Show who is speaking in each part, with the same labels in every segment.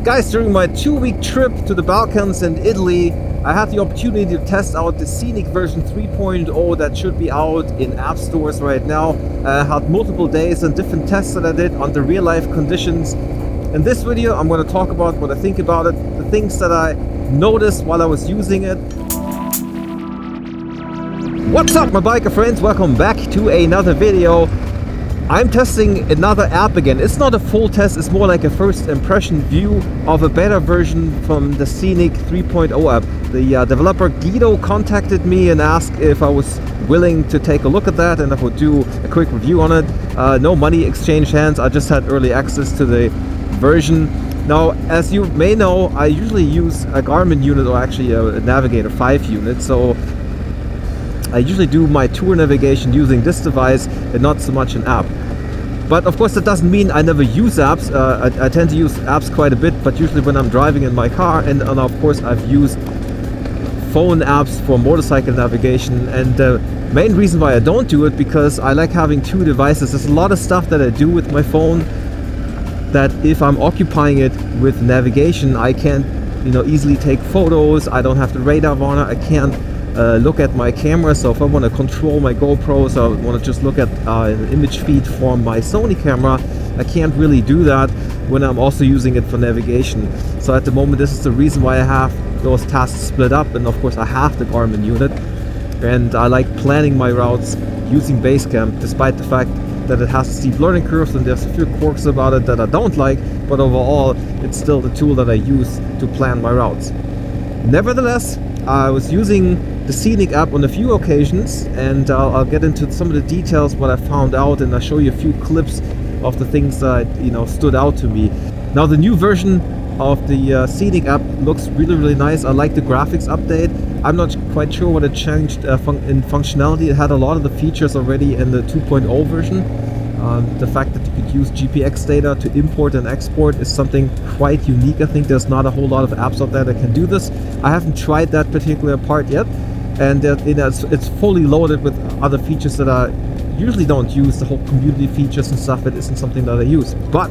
Speaker 1: Guys, during my 2-week trip to the Balkans and Italy, I had the opportunity to test out the SCENIC version 3.0 that should be out in app stores right now. I had multiple days and different tests that I did under real-life conditions. In this video, I'm going to talk about what I think about it, the things that I noticed while I was using it. What's up, my biker friends? Welcome back to another video. I'm testing another app again. It's not a full test, it's more like a first impression view of a beta version from the SCENIC 3.0 app. The developer Guido contacted me and asked if I was willing to take a look at that and I would do a quick review on it. No money exchanged hands, I just had early access to the version. Now, as you may know, I usually use a Garmin unit, or actually a Navigator 5 unit, so I usually do my tour navigation using this device and not so much an app. But of course that doesn't mean I never use apps. I tend to use apps quite a bit, but usually when I'm driving in my car, and of course I've used phone apps for motorcycle navigation. And the main reason why I don't do it, because I like having two devices. There's a lot of stuff that I do with my phone that if I'm occupying it with navigation, I can't, easily take photos. I don't have the radar on it. I can't look at my camera. So if I want to control my GoPro, so I want to just look at an image feed from my Sony camera, I can't really do that when I'm also using it for navigation. So at the moment, this is the reason why I have those tasks split up. And of course I have the Garmin unit, and I like planning my routes using Basecamp, despite the fact that it has steep learning curves and there's a few quirks about it that I don't like, but overall it's still the tool that I use to plan my routes. Nevertheless, I was using the SCENIC app on a few occasions, and I'll get into some of the details what I found out, and I'll show you a few clips of the things that stood out to me. Now, the new version of the SCENIC app looks really nice. I like the graphics update. I'm not quite sure what it changed in functionality. It had a lot of the features already in the 2.0 version. The fact that you could use GPX data to import and export is something quite unique. I think there's not a whole lot of apps out there that can do this. I haven't tried that particular part yet, and it's fully loaded with other features that I usually don't use. The whole community features and stuff, it isn't something that I use. But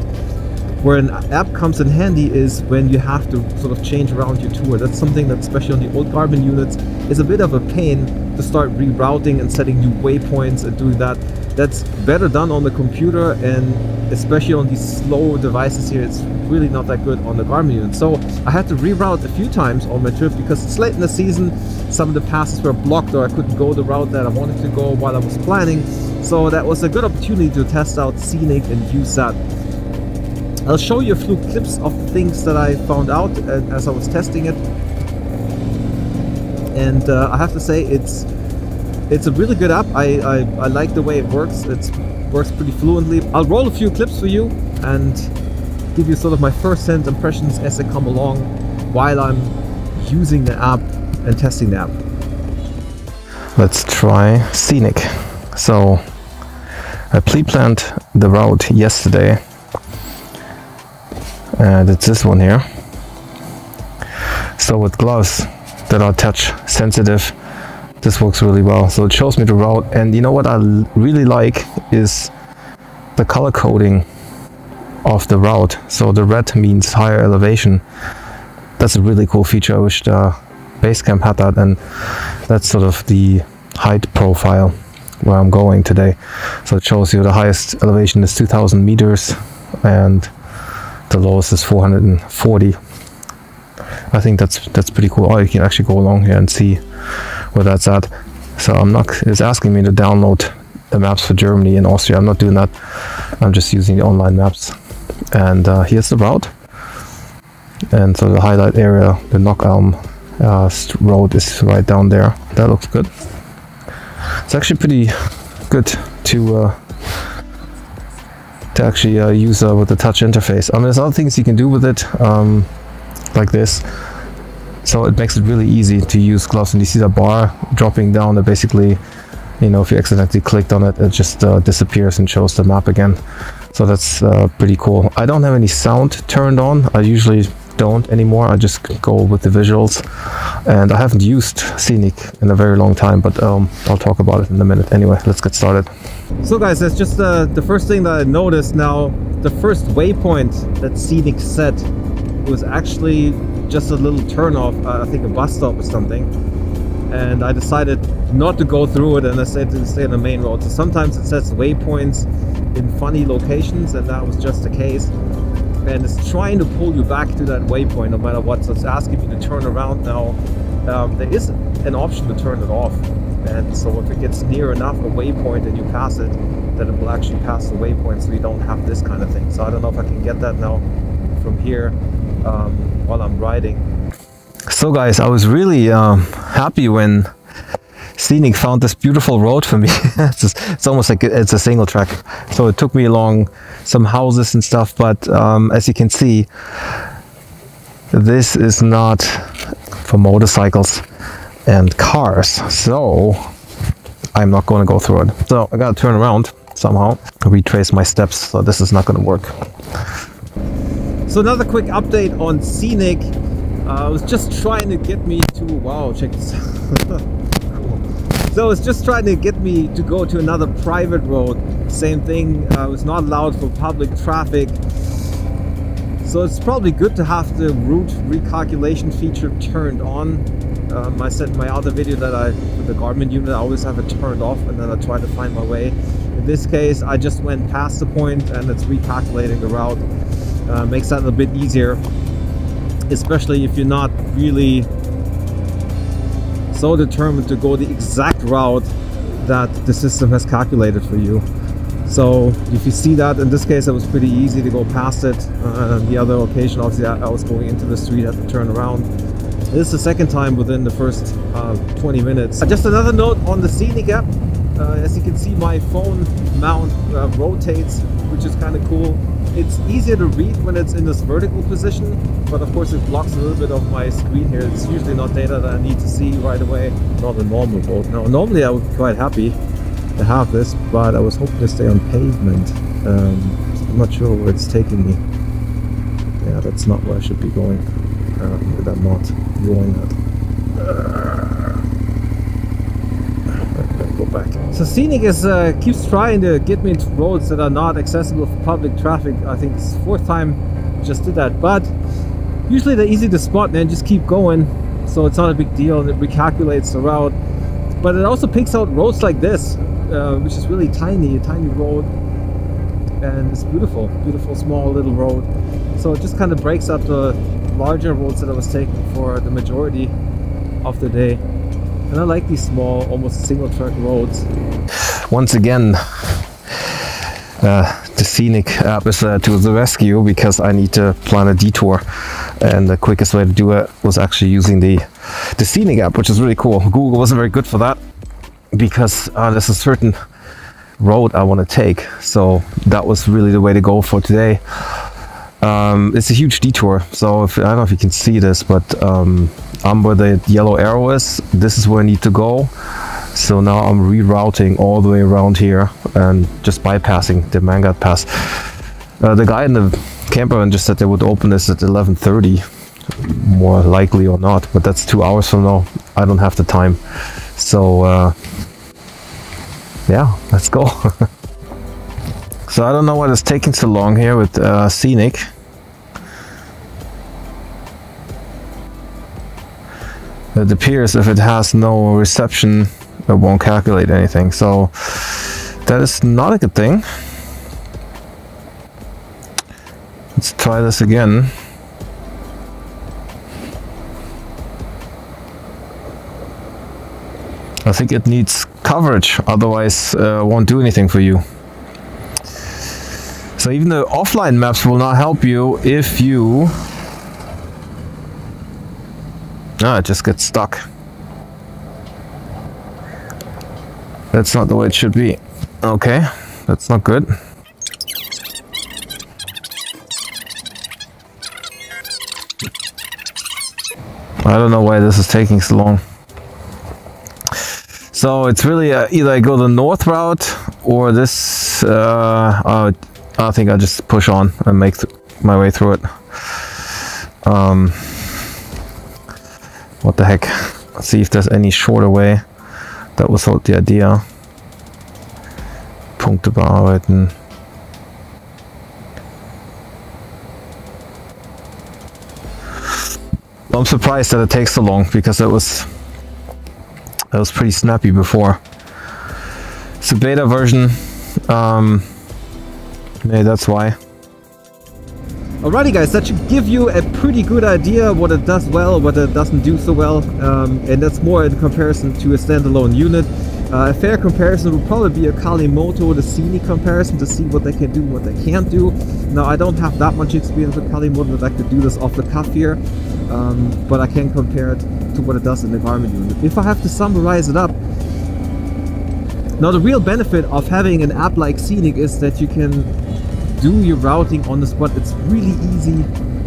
Speaker 1: where an app comes in handy is when you have to sort of change around your tour. That's something that, especially on the old Garmin units, is a bit of a pain to start rerouting and setting new waypoints and doing that. That's better done on the computer, and especially on these slow devices here, it's really not that good on the Garmin unit. So I had to reroute a few times on my trip because it's late in the season. Some of the passes were blocked, or I couldn't go the route that I wanted to go while I was planning. So that was a good opportunity to test out SCENIC and use that. I'll show you a few clips of things that I found out as I was testing it. And I have to say, it's a really good app. I like the way it works. It works pretty fluently. I'll roll a few clips for you and give you sort of my first-hand impressions as they come along while I'm using the app and testing the app. Let's try SCENIC. So I pre-planned the route yesterday, and it's this one here. So with gloves that are touch sensitive, this works really well. So it shows me the route, and you know what I really like is the color coding of the route. So the red means higher elevation. That's a really cool feature. I wish the Basecamp had that, and that's sort of the height profile where I'm going today. So it shows you the highest elevation is 2,000 meters and the lowest is 440. I think that's pretty cool. Oh, you can actually go along here and see where that's at. So it's asking me to download the maps for Germany and Austria. I'm not doing that. I'm just using the online maps. And here's the route. And so the highlight area, the Knockelm road, is right down there. That looks good. It's actually pretty good to actually use with the touch interface. I mean, there's other things you can do with it, like this. So it makes it really easy to use gloves, and you see the bar dropping down. That basically, if you accidentally clicked on it, it just disappears and shows the map again. So that's pretty cool. I don't have any sound turned on. I usually don't anymore. I just go with the visuals, and I haven't used SCENIC in a very long time, but I'll talk about it in a minute. Anyway, let's get started. So guys, that's just the first thing that I noticed. Now, the first waypoint that SCENIC set It was actually just a little turn off, I think a bus stop or something. And I decided not to go through it, and I said to stay on the main road. So sometimes it sets waypoints in funny locations, and that was just the case. And it's trying to pull you back to that waypoint no matter what. So it's asking you to turn around now. There is an option to turn it off. And so if it gets near enough a waypoint and you pass it, then it will actually pass the waypoint, so you don't have this kind of thing. So I don't know if I can get that now from here while I'm riding. So guys, I was really happy when SCENIC found this beautiful road for me. It's almost like it's a single track. So it took me along some houses and stuff, but as you can see, this is not for motorcycles and cars. So I'm not going to go through it. So I got to turn around somehow, retrace my steps. So this is not going to work. So another quick update on SCENIC. I was just trying to get me to, wow, check this out. Cool. So it's just trying to get me to go to another private road. Same thing, I was not allowed for public traffic. So it's probably good to have the route recalculation feature turned on. I said in my other video that with the Garmin unit, I always have it turned off and then I try to find my way. In this case, I just went past the point and it's recalculating the route. Makes that a little bit easier, especially if you're not really so determined to go the exact route that the system has calculated for you. So if you see that, in this case it was pretty easy to go past it. The other occasion, obviously, I was going into the street, had to turn around. This is the second time within the first 20 minutes. Just another note on the SCENIC app. As you can see, my phone mount rotates, which is kind of cool. It's easier to read when it's in this vertical position, but of course it blocks a little bit of my screen here. It's usually not data that I need to see right away, not a normal road. Now, normally I would be quite happy to have this, but I was hoping to stay on pavement. I'm not sure where it's taking me. Yeah, that's not where I should be going. But I'm not going that. Go back. So SCENIC keeps trying to get me into roads that are not accessible for public traffic. I think it's the fourth time just did that, but usually they're easy to spot and just keep going, so it's not a big deal, and it recalculates the route. But it also picks out roads like this, which is really tiny, a tiny road, and it's beautiful, beautiful small little road. So it just kind of breaks up the larger roads that I was taking for the majority of the day. And I like these small, almost single track roads. Once again, the SCENIC app is to the rescue, because I need to plan a detour. And the quickest way to do it was actually using the SCENIC app, which is really cool. Google wasn't very good for that, because there's a certain road I want to take. So that was really the way to go for today. It's a huge detour, so I don't know if you can see this, but I'm where the yellow arrow is. This is where I need to go. So now I'm rerouting all the way around here and just bypassing the Mangat Pass. The guy in the camper just said they would open this at 11:30, more likely or not, but that's 2 hours from now. I don't have the time. So yeah, let's go. So I don't know what is taking so long here with SCENIC. It appears if it has no reception, it won't calculate anything. So that is not a good thing. Let's try this again. I think it needs coverage, otherwise it won't do anything for you. So even the offline maps will not help you if you... it just gets stuck. That's not the way it should be. Okay, that's not good. I don't know why this is taking so long. So it's really either I go the north route or this... I think I'll just push on and make my way through it. What the heck? Let's see if there's any shorter way. That was sort of the idea. Punkte bearbeiten. I'm surprised that it takes so long, because that was pretty snappy before. It's a beta version. Maybe that's why. Alrighty guys, that should give you a pretty good idea what it does well, what it doesn't do so well, and that's more in comparison to a standalone unit. A fair comparison would probably be a Kalimoto, the SCENIC comparison, to see what they can do and what they can't do. Now, I don't have that much experience with Kalimoto that I could do this off the cuff here, but I can compare it to what it does in the Garmin unit. If I have to summarize it up, now the real benefit of having an app like SCENIC is that you can do your routing on the spot. It's really easy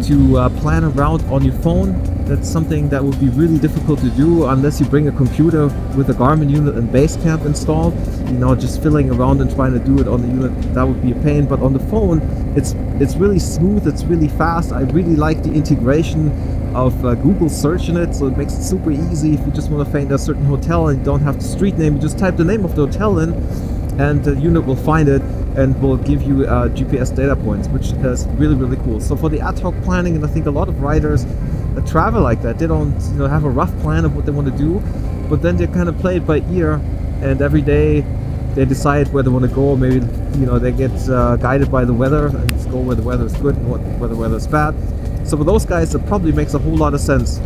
Speaker 1: to plan a route on your phone. That's something that would be really difficult to do unless you bring a computer with a Garmin unit and Basecamp installed. You know, just fiddling around and trying to do it on the unit, that would be a pain. But on the phone, it's really smooth, it's really fast. I really like the integration of Google search in it, so it makes it super easy. If you just want to find a certain hotel and you don't have the street name, you just type the name of the hotel in and the unit will find it and will give you GPS data points, which is really, really cool. So for the ad hoc planning, and I think a lot of riders that travel like that, they don't have a rough plan of what they want to do, but then they kind of play it by ear, and every day they decide where they want to go. Maybe they get guided by the weather and just go where the weather is good and where the weather is bad. So for those guys, it probably makes a whole lot of sense.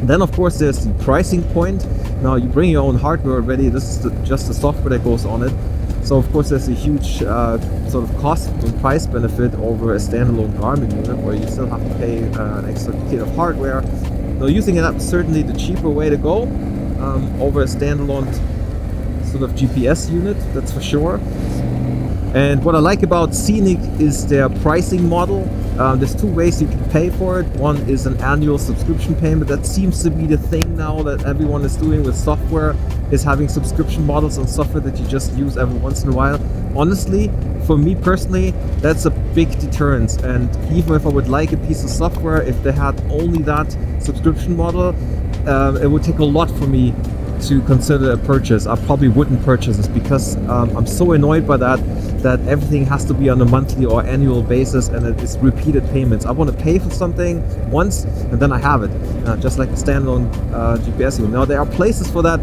Speaker 1: Then of course there's the pricing point. Now you bring your own hardware already. This is just the software that goes on it. So of course there's a huge sort of cost and price benefit over a standalone Garmin unit, where you still have to pay an extra kit of hardware. Now using an app is certainly the cheaper way to go over a standalone sort of GPS unit, that's for sure. And what I like about SCENIC is their pricing model. There's two ways you can pay for it. One is an annual subscription payment. That seems to be the thing now that everyone is doing with software, is having subscription models on software that you just use every once in a while. Honestly, for me personally, that's a big deterrence. And even if I would like a piece of software, if they had only that subscription model, it would take a lot for me to consider a purchase. I probably wouldn't purchase this, because I'm so annoyed by that everything has to be on a monthly or annual basis, and it is repeated payments. I want to pay for something once and then I have it, just like a standalone GPS unit. Now there are places for that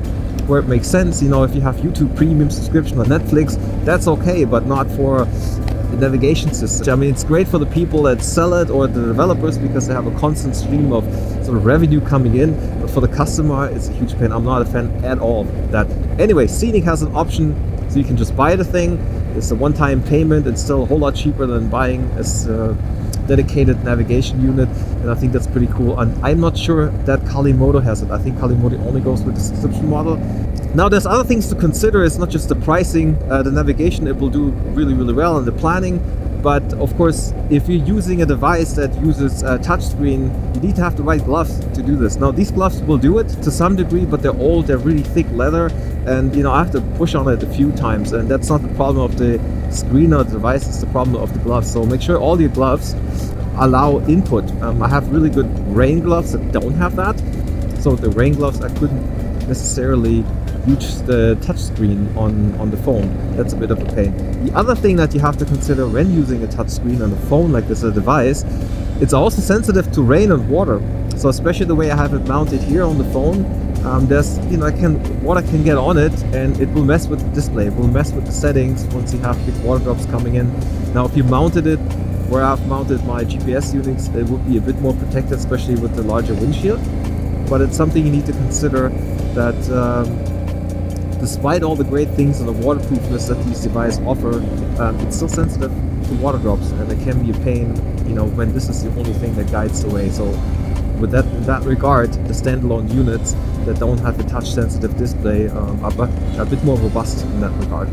Speaker 1: where it makes sense. If you have YouTube Premium subscription or Netflix, that's okay, but not for the navigation system. I mean, it's great for the people that sell it or the developers, because they have a constant stream of sort of revenue coming in, but for the customer it's a huge pain. I'm not a fan at all of that. Anyway, SCENIC has an option, so you can just buy the thing. It's a one-time payment. It's still a whole lot cheaper than buying a dedicated navigation unit, and I think that's pretty cool. And I'm not sure that Kalimoto has it. I think Kalimoto only goes with the subscription model. Now there's other things to consider. It's not just the pricing. The navigation, it will do really, really well, and the planning. But of course, if you're using a device that uses a touchscreen, you need to have the right gloves to do this. Now these gloves will do it to some degree, but they're old, they're really thick leather, and I have to push on it a few times, and that's not the problem of the screen or the device, it's the problem of the gloves. So make sure all your gloves allow input. I have really good rain gloves that don't have that. So with the rain gloves, I couldn't necessarily use the touchscreen on the phone. That's a bit of a pain. The other thing that you have to consider when using a touchscreen on a phone like this, a device, it's also sensitive to rain and water. So especially the way I have it mounted here on the phone, there's water can get on it, and it will mess with the display, it will mess with the settings once you have big water drops coming in. Now if you mounted it where I've mounted my GPS units, it would be a bit more protected, especially with the larger windshield. But it's something you need to consider, that despite all the great things and the waterproofness that these devices offer, it's still sensitive to water drops, and it can be a pain, when this is the only thing that guides the way. So with that, in that regard, the standalone units that don't have the touch sensitive display are a bit more robust in that regard.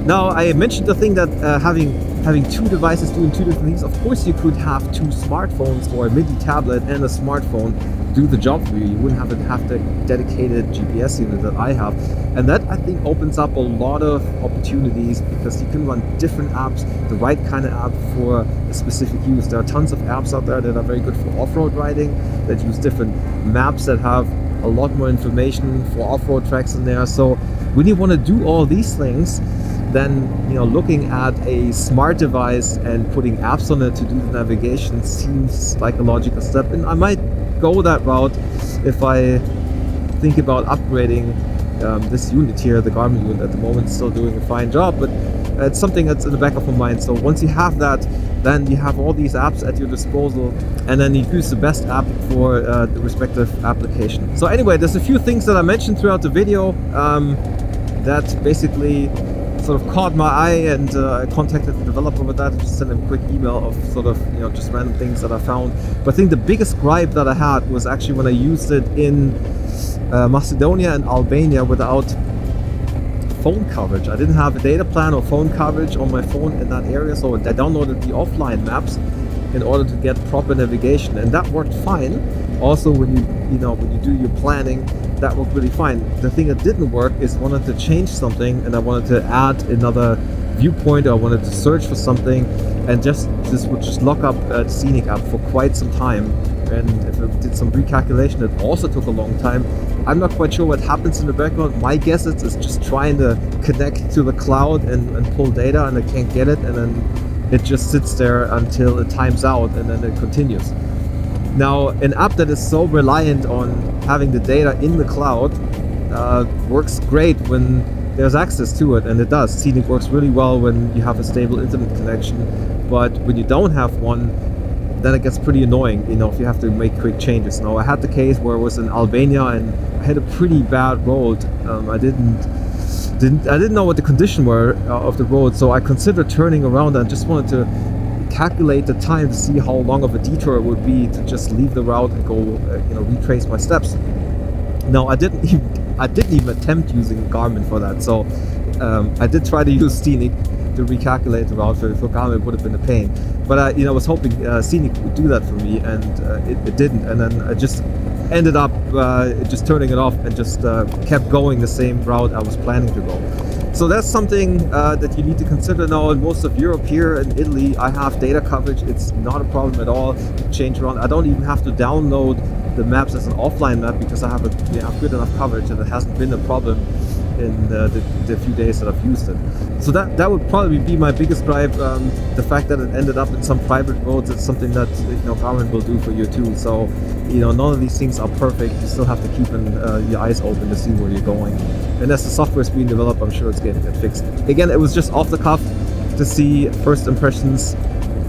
Speaker 1: Now I mentioned the thing that having two devices doing two different things. Of course you could have two smartphones or a mini tablet and a smartphone do the job for you. You wouldn't have to have the dedicated GPS unit that I have, and that I think opens up a lot of opportunities, because you can run different apps, the right kind of app for a specific use. There are tons of apps out there that are very good for off-road riding, that use different maps that have a lot more information for off-road tracks in there. So when you want to do all these things, then, you know, looking at a smart device and putting apps on it to do the navigation seems like a logical step, and I might go that route if I think about upgrading this unit here, the Garmin unit. At the moment it's still doing a fine job, but it's something that's in the back of my mind. So once you have that, then you have all these apps at your disposal, and then you use the best app for the respective application. So anyway, there's a few things that I mentioned throughout the video that basically sort of caught my eye, and I contacted the developer with that and just sent him a quick email of sort of, you know, just random things that I found. But I think the biggest gripe that I had was actually when I used it in Macedonia and Albania without phone coverage. I didn't have a data plan or phone coverage on my phone in that area, so I downloaded the offline maps in order to get proper navigation, and that worked fine. Also, when you know, when you do your planning, that worked really fine. The thing that didn't work is I wanted to change something and I wanted to add another viewpoint, or I wanted to search for something, and this would just lock up the SCENIC app for quite some time. And if I did some recalculation, it also took a long time. I'm not quite sure what happens in the background. My guess is it's just trying to connect to the cloud and pull data, and I can't get it, and then it just sits there until it times out, and then it continues. Now, an app that is so reliant on having the data in the cloud works great when there's access to it, and it does. SCENIC works really well when you have a stable internet connection, but when you don't have one, then it gets pretty annoying, you know, if you have to make quick changes. Now, I had the case where I was in Albania and I had a pretty bad road. I didn't know what the condition were of the road, so I considered turning around and just wanted to calculate the time to see how long of a detour it would be to just leave the route and go, you know, retrace my steps. Now, I didn't even attempt using Garmin for that. So I did try to use SCENIC to recalculate the route for Garmin. It would have been a pain, but you know, I was hoping SCENIC would do that for me, and it didn't. And then I just ended up just turning it off and just kept going the same route I was planning to go. So that's something that you need to consider. Now, in most of Europe, here in Italy, I have data coverage. It's not a problem at all to change around. I don't even have to download the maps as an offline map because I have good enough coverage, and it hasn't been a problem in the few days that I've used it. So that would probably be my biggest gripe. The fact that it ended up in some private roads, it's something that, you know, Garmin will do for you too. So, you know, none of these things are perfect. You still have to keep your eyes open to see where you're going. And as the software is being developed, I'm sure it's going to get fixed. Again, it was just off the cuff to see first impressions,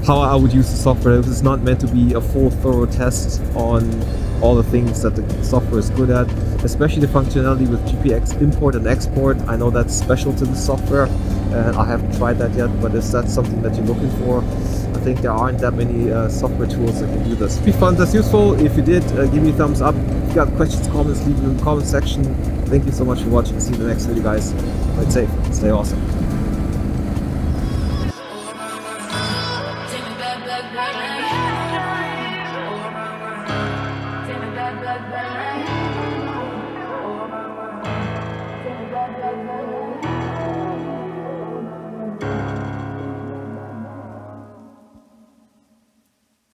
Speaker 1: how I would use the software. It was not meant to be a full thorough test on all the things that the software is good at, especially the functionality with GPX import and export. I know that's special to the software, and I haven't tried that yet, but if that's something that you're looking for, I think there aren't that many software tools that can do this. If you found this useful, if you did, give me a thumbs up. If you got questions, comments, leave them in the comment section. Thank you so much for watching. See you in the next video, guys. Stay safe, stay awesome.
Speaker 2: Take me back.